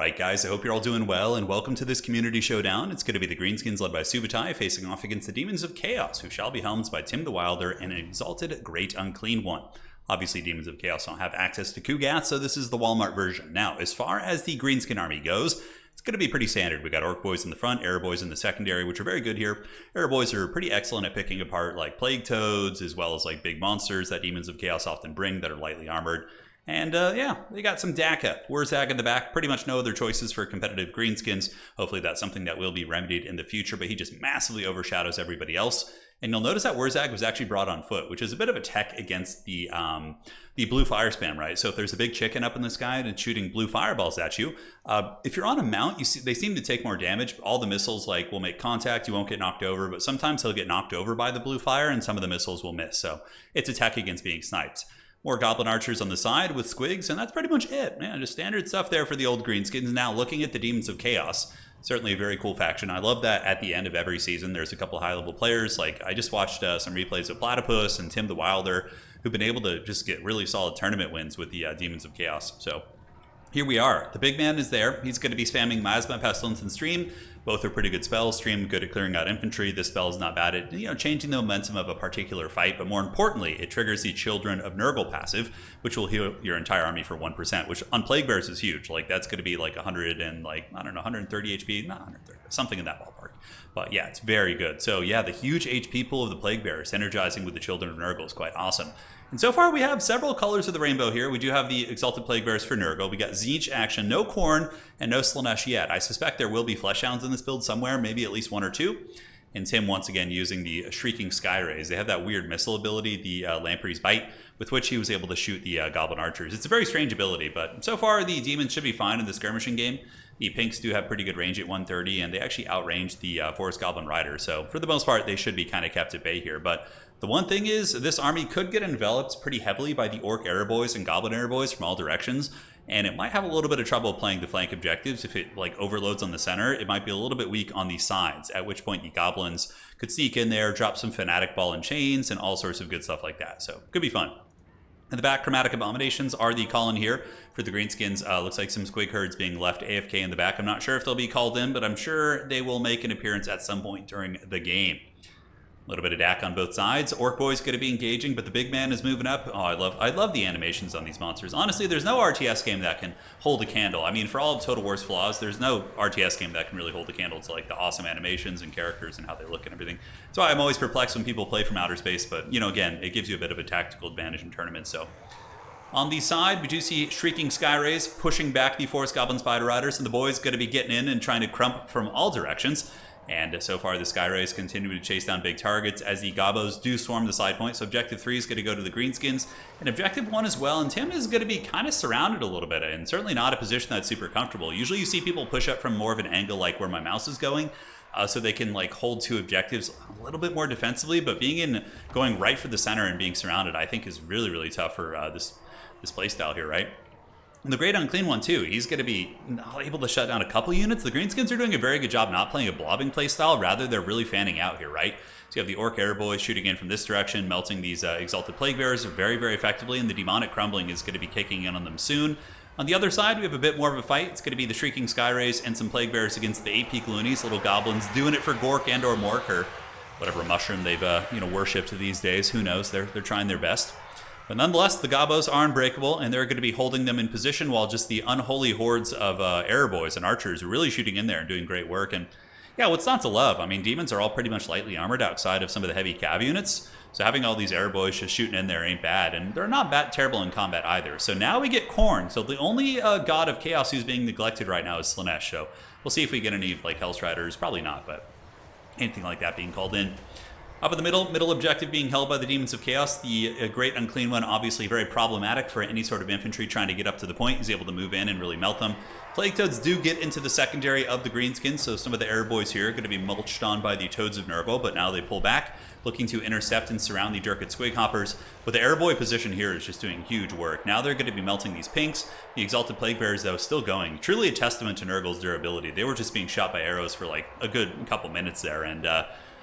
Alright guys, I hope you're all doing well, and welcome to this community showdown. It's going to be the Greenskins led by Subutai facing off against the Demons of Chaos, who shall be helmed by Tim the Wilder and an exalted Great Unclean One. Obviously, Demons of Chaos don't have access to Kugath, so this is the Walmart version. Now, as far as the Greenskin army goes, it's going to be pretty standard. We got Orc Boys in the front, Arrow Boys in the secondary, which are very good here. Arrow Boys are pretty excellent at picking apart like Plague Toads, as well as like big monsters that Demons of Chaos often bring that are lightly armored. And yeah, they got some Daka. Wurzag in the back. Pretty much no other choices for competitive Greenskins. Hopefully that's something that will be remedied in the future, but he just massively overshadows everybody else. And you'll notice that Wurzag was actually brought on foot, which is a bit of a tech against the blue fire spam, right? So if there's a big chicken up in the sky and it's shooting blue fireballs at you, if you're on a mount, they seem to take more damage. All the missiles will make contact. You won't get knocked over, but sometimes he'll get knocked over by the blue fire and some of the missiles will miss. So it's a tech against being sniped. More Goblin Archers on the side with Squigs, and that's pretty much it. Yeah, just standard stuff there for the old Greenskins. Now, looking at the Demons of Chaos, certainly a very cool faction. I love that at the end of every season, there's a couple high-level players. Like, I just watched some replays of Platypus and Tim the Wilder, who've been able to just get really solid tournament wins with the Demons of Chaos. So here we are. The big man is there. He's going to be spamming Miasma, Pestilence, and Stream. Both are pretty good spells. Stream good at clearing out infantry. This spell is not bad at changing the momentum of a particular fight, but more importantly, it triggers the Children of Nurgle passive, which will heal your entire army for 1%, which on Plague Bears is huge. Like that's going to be like 100 and 130 HP, not 130, something in that ballpark. But yeah, it's very good. So yeah, the huge HP pool of the Plague Bears synergizing with the Children of Nurgle is quite awesome. And so far we have several colors of the rainbow here. We do have the Exalted Plague Bears for Nurgle. We got Tzeentch action, no Khorne, and no Slaanesh yet. I suspect there will be Fleshhounds in this build somewhere, maybe at least one or two. And Tim once again using the Shrieking Sky Rays. They have that weird missile ability, the Lamprey's Bite, with which he was able to shoot the Goblin Archers. It's a very strange ability, but so far the Demons should be fine in the skirmishing game. The Pinks do have pretty good range at 130, and they actually outrange the Forest Goblin Riders. So for the most part, they should be kind of kept at bay here. But the one thing is, this army could get enveloped pretty heavily by the Orc Arrow Boys and Goblin Arrow Boys from all directions, and it might have a little bit of trouble playing the flank objectives. If it overloads on the center, it might be a little bit weak on the sides, at which point the Goblins could sneak in there, drop some Fanatic Ball and Chains, and all sorts of good stuff like that. So could be fun. In the back, Chromatic Abominations are the call-in here for the Greenskins. Looks like some Squig Herds being left AFK in the back. I'm not sure if they'll be called in, but I'm sure they will make an appearance at some point during the game. A little bit of DAC on both sides. Orc Boy's going to be engaging, but the big man is moving up. Oh, I love the animations on these monsters. Honestly, there's no RTS game that can hold a candle. I mean, for all of Total War's flaws, there's no RTS game that can really hold a candle to like the awesome animations and characters and how they look and everything. That's why I'm always perplexed when people play from outer space, but again, it gives you a bit of a tactical advantage in tournaments. So on the side, we do see Shrieking Sky Rays pushing back the Forest Goblin Spider Riders, and the boys going to be getting in and trying to crump from all directions. And so far, the Sky Rays continue to chase down big targets as the Gobos do swarm the side point. So Objective 3 is going to go to the Greenskins, and Objective 1 as well. And Tim is going to be kind of surrounded a little bit, and certainly not a position that's super comfortable. Usually you see people push up from more of an angle like where my mouse is going, so they can hold two objectives a little bit more defensively. But going right for the center and being surrounded, I think is really, really tough for this playstyle here, right? And the Great Unclean One, too, he's going to be not able to shut down a couple units. The Greenskins are doing a very good job not playing a blobbing playstyle. Rather, they're really fanning out here, right? So you have the Orc Arrow Boys shooting in from this direction, melting these Exalted Plague Bears very, very effectively, and the Demonic Crumbling is going to be kicking in on them soon. On the other side, we have a bit more of a fight. It's going to be the Shrieking Sky Rays and some Plague Bears against the 8-peak Loonies, little goblins, doing it for Gork and or Mork, or whatever mushroom they've worshipped these days. Who knows? They're trying their best. But nonetheless, the Gobos are unbreakable, and they're going to be holding them in position while just the unholy hordes of Arrow Boys and Archers are really shooting in there and doing great work. And yeah, what's not to love? I mean, Demons are all pretty much lightly armored outside of some of the heavy cav units, so having all these Arrow Boys just shooting in there ain't bad, and they're not that terrible in combat either. So now we get Khorne. So the only god of chaos who's being neglected right now is Slaanesh, so we'll see if we get any Hellstriders. Probably not, but anything like that being called in. Up in the middle objective being held by the Demons of Chaos. The Great Unclean One, obviously very problematic for any sort of infantry trying to get up to the point. He's able to move in and really melt them. Plague Toads do get into the secondary of the Greenskins, so some of the Arrow Boys here are going to be mulched on by the Toads of Nurgle, but now they pull back, looking to intercept and surround the Durkat Squig Hoppers. But the Arrow Boy position here is just doing huge work. Now they're going to be melting these Pinks. The Exalted Plague Bears, though, still going. Truly a testament to Nurgle's durability. They were just being shot by arrows for a good couple minutes there, and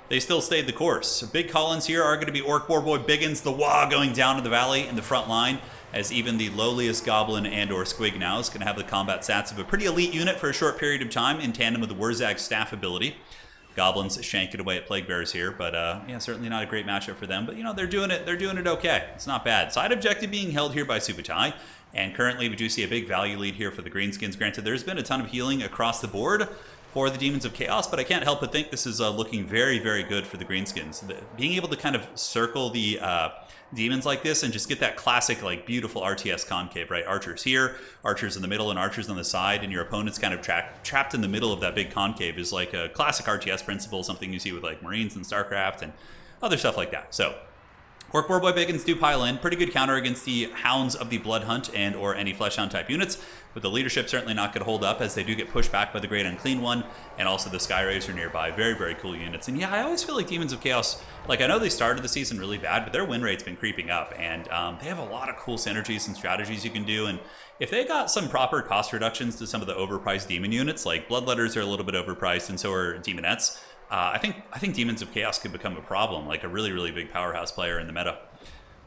they still stayed the course. Big call-ins here are going to be Orc Boy Biggins, the Wah going down to the valley in the front line, as even the lowliest Goblin and or Squig now is going to have the combat stats of a pretty elite unit for a short period of time in tandem with the Wurzag staff ability. Goblins shanking away at Plague Bears here, but yeah, certainly not a great matchup for them. But you know, they're doing it okay. It's not bad. Side objective being held here by Subutai, and currently we do see a big value lead here for the Greenskins. Granted, there's been a ton of healing across the board for the Demons of Chaos, but I can't help but think this is looking very, very good for the Greenskins. Being able to kind of circle the demons like this and just get that classic, like, beautiful RTS concave, right? Archers here, archers in the middle, and archers on the side, and your opponent's kind of trapped in the middle of that big concave is like a classic RTS principle, something you see with like Marines and StarCraft and other stuff like that. So Orc Boy Biggins do pile in. Pretty good counter against the Hounds of the Blood Hunt and or any Fleshhound type units, but the leadership certainly not going to hold up as they do get pushed back by the Great Unclean One and also the Sky Razor nearby. Very, very cool units. And yeah, I always feel like Demons of Chaos, like, I know they started the season really bad, but their win rate's been creeping up, and they have a lot of cool synergies and strategies you can do. And if they got some proper cost reductions to some of the overpriced demon units, like Bloodletters are a little bit overpriced and so are Demonettes, I think Demons of Chaos could become a problem, like a really, really big powerhouse player in the meta.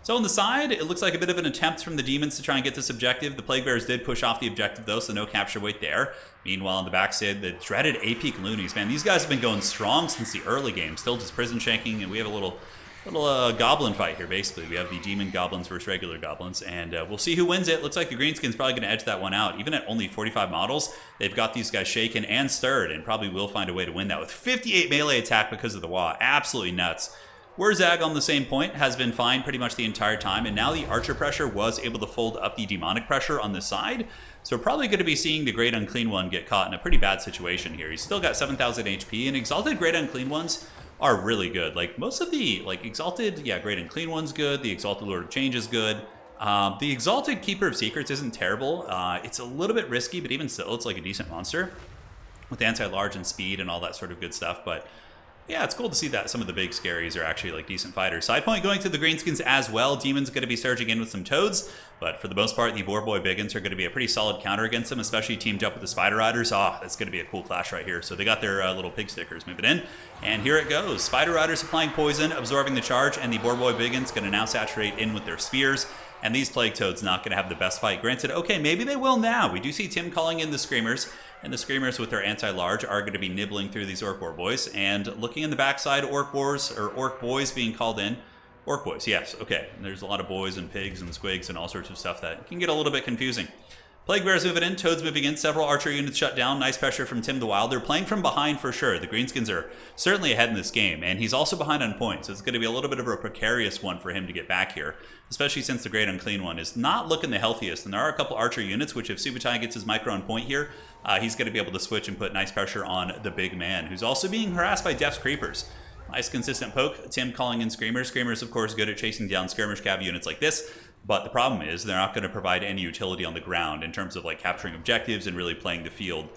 So on the side, it looks like a bit of an attempt from the Demons to try and get this objective. The Plague Bears did push off the objective, though, so no capture weight there. Meanwhile, on the backside, the dreaded AP Loonies. Man, these guys have been going strong since the early game. Still just prison shanking, and we have a little goblin fight here, basically. We have the Demon Goblins versus regular Goblins, and we'll see who wins it. Looks like the Greenskins probably going to edge that one out. Even at only 45 models, they've got these guys shaken and stirred, and probably will find a way to win that with 58 melee attack because of the Wah. Absolutely nuts. Wurzag on the same point has been fine pretty much the entire time, and now the Archer pressure was able to fold up the Demonic pressure on this side, so we're probably going to be seeing the Great Unclean One get caught in a pretty bad situation here. He's still got 7,000 HP, and Exalted Great Unclean Ones are really good. Like, most of the, like, Exalted, yeah, Great Unclean One's good, the Exalted Lord of Change is good. The Exalted Keeper of Secrets isn't terrible. It's a little bit risky, but even still, it's like a decent monster with anti-large and speed and all that sort of good stuff, but yeah, it's cool to see that some of the big scaries are actually like decent fighters. Side point going to the Greenskins as well. Demons going to be surging in with some Toads, but for the most part, the Boar Boy Biggins are going to be a pretty solid counter against them, especially teamed up with the Spider Riders. That's going to be a cool clash right here. So they got their little pig stickers moving in, and here it goes. Spider Riders applying poison, absorbing the charge, and the Boar Boy Biggins going to now saturate in with their spears. And these Plague Toads not going to have the best fight. Granted, okay, maybe they will now. We do see Tim calling in the Screamers, and the Screamers with their anti-large are going to be nibbling through these Orc Boar Boys. And looking in the backside, Orc Boars, or Orc Boys being called in. Orc Boys, yes, okay. There's a lot of boys and pigs and squigs and all sorts of stuff that can get a little bit confusing. Plague Bears moving in, Toads moving in, several Archer units shut down. Nice pressure from Tim the Wilder. Playing from behind for sure. The Greenskins are certainly ahead in this game, and he's also behind on points, so it's going to be a little bit of a precarious one for him to get back here, especially since the Great Unclean One is not looking the healthiest, and there are a couple Archer units, which if Subutai gets his micro on point here, he's going to be able to switch and put nice pressure on the big man, who's also being harassed by Death's Creepers. Nice consistent poke. Tim calling in Screamers. Screamers, of course, good at chasing down skirmish cav units like this. But the problem is they're not going to provide any utility on the ground in terms of like capturing objectives and really playing the field.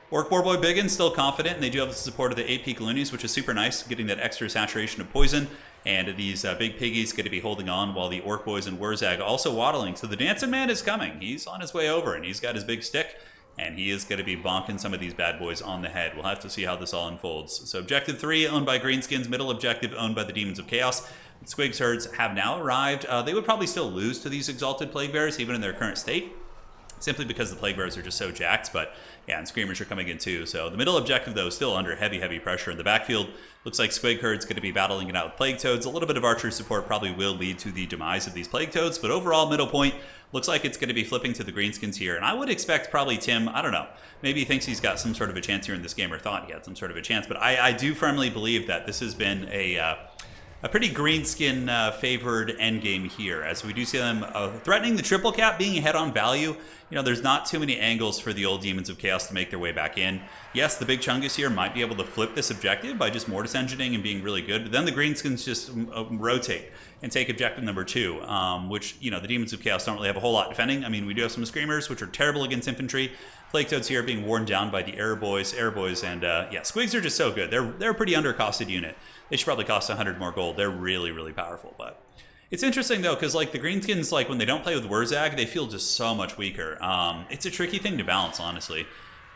Orc Boar Boy Biggins still confident, and they do have the support of the AP Loonies, which is super nice, getting that extra saturation of poison. And these big piggies going to be holding on while the Orc Boys and Wurzag also waddling. So the Dancing Man is coming. He's on his way over, and he's got his big stick. And he is going to be bonking some of these bad boys on the head. We'll have to see how this all unfolds. So Objective 3 owned by Greenskins, middle objective owned by the Demons of Chaos. Squigs herds have now arrived. They would probably still lose to these Exalted Plague Bears, even in their current state, simply because the Plague Bears are just so jacked. But yeah, and Screamers are coming in too. So the middle objective, though, is still under heavy, heavy pressure in the backfield. Looks like Squig Herd's going to be battling it out with Plague Toads. A little bit of Archer support probably will lead to the demise of these Plague Toads, but overall, middle point looks like it's going to be flipping to the Greenskins here. And I would expect probably Tim, I don't know, maybe he thinks he's got some sort of a chance here in this game, or thought he had some sort of a chance. But I do firmly believe that this has been a pretty Greenskin favored endgame here, as we do see them threatening the triple cap, being ahead on value. You know, there's not too many angles for the old Demons of Chaos to make their way back in. Yes, the big Chungus here might be able to flip this objective by just Mortis Engineering and being really good, but then the Greenskins just rotate and take objective number 2, which, you know, the Demons of Chaos don't really have a whole lot defending. I mean, we do have some Screamers, which are terrible against infantry. Plague Toads here being worn down by the Air Boys, and yeah, Squigs are just so good. They're a pretty undercosted unit. They should probably cost 100 more gold. They're really, really powerful, but it's interesting, though, because like the Greenskins, like when they don't play with Wurzag, they feel just so much weaker. It's a tricky thing to balance, honestly.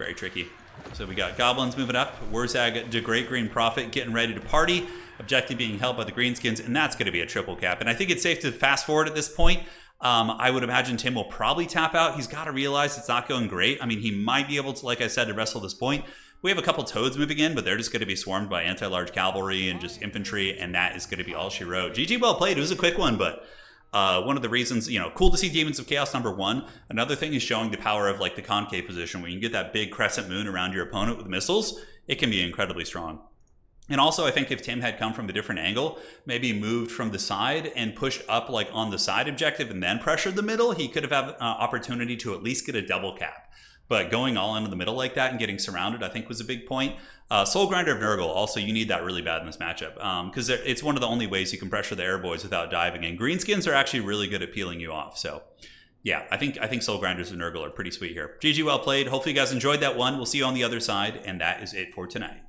Very tricky. So we got Goblins moving up. Wurzag to Great Green Prophet getting ready to party. Objective being held by the Greenskins, and that's going to be a triple cap. And I think it's safe to fast forward at this point. I would imagine Tim will probably tap out. He's got to realize it's not going great. I mean, he might be able to, like I said, to wrestle this point. We have a couple Toads moving in, but they're just going to be swarmed by anti-large cavalry and just infantry, and that is going to be all she wrote. GG, well played. It was a quick one, but one of the reasons, cool to see Demons of Chaos #1. Another thing is showing the power of like the concave position, where you can get that big crescent moon around your opponent with missiles. It can be incredibly strong. And also, I think if Tim had come from a different angle, maybe moved from the side and pushed up like on the side objective and then pressured the middle, he could have had opportunity to at least get a double cap. But going all into the middle like that and getting surrounded, I think was a big point. Soul Grinder of Nurgle, also you need that really bad in this matchup, because it's one of the only ways you can pressure the airboys without diving in. Greenskins are actually really good at peeling you off. So yeah, I think Soul Grinders of Nurgle are pretty sweet here. GG, well played. Hopefully you guys enjoyed that one. We'll see you on the other side, and that is it for tonight.